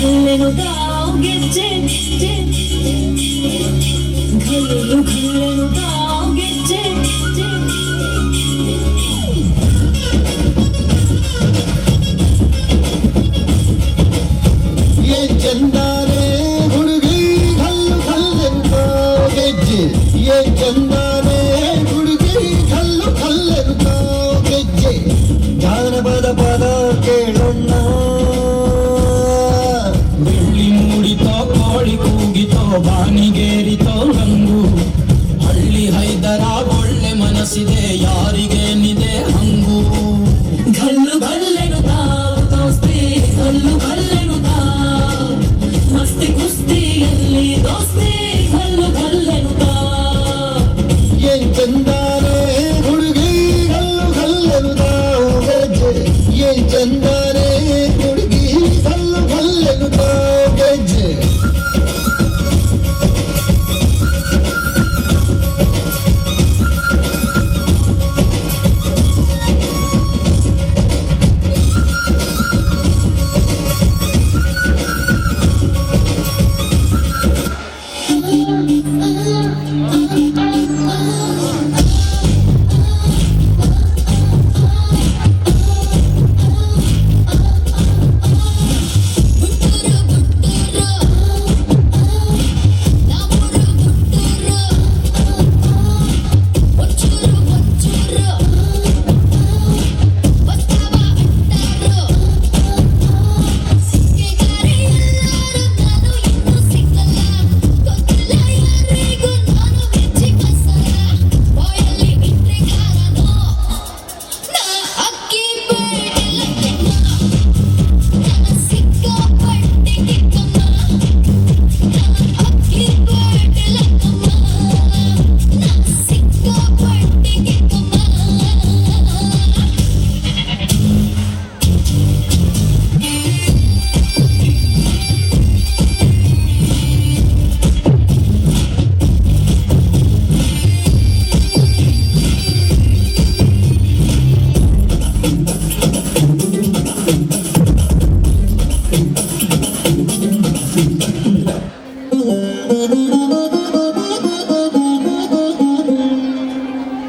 ಕಲ್ಲೆನು ತಾವು ಗೆಜ್ಜೆ ಕಲ್ಲೆನು ತಾವು ಗೆಜ್ಜೆ ये चंदारे हुड़गी खल्लु खल्लेनु ताವು ಗೆಜ್ಜೆ ये चंदारे हुड़गी खल्लु खल्लेनु ताವು ಗೆಜ್ಜೆ ಜಾನಪದ ಪದ ಕೇಳೋಣ ಬೆಳ್ಳಿ ಮೂಡಿತೋ ಕೋಳಿ ಕೂಗಿತೋ ಬಾನಿಗೇರಿತೋ ರಂಗು ಹಳ್ಳಿ ಹೈದರ ಒಳ್ಳೆ ಮನಸ್ಸಿದೆ ಯಾರಿಗೇನಿದೆ ಹಂಗು ಗಲ್ಲು ಗಲ್ಲೆನು ತಾವು ದೋಸ್ತಿ ಗಲ್ಲು ಗಲ್ಲೆನು ತಾವು ಮಸ್ತಿ ಕುಸ್ತಿಯಲ್ಲಿ ದೋಸ್ತಿ ಗಲ್ಲು ಗಲ್ಲೆನು ತಾವು ये चंदारे हुड़गी खल्लु खल्लेनु ताವು ಗೆಜ್ಜೆ ये चंदारे हुड़गी खल्लु खल्लेनु ताವು ಗೆಜ್ಜೆ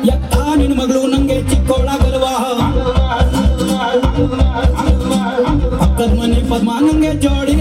ಯಕ್ಕ ನಿನ್ನ ಮಗಳು ನಂಗೆ ಚಿಕ್ಕೋಳಾಗಲ್ವಾ ಪಕ್ಕದ ಮನೆ ಪದ್ಮ ನಂಗೆ ಜೋಡಿ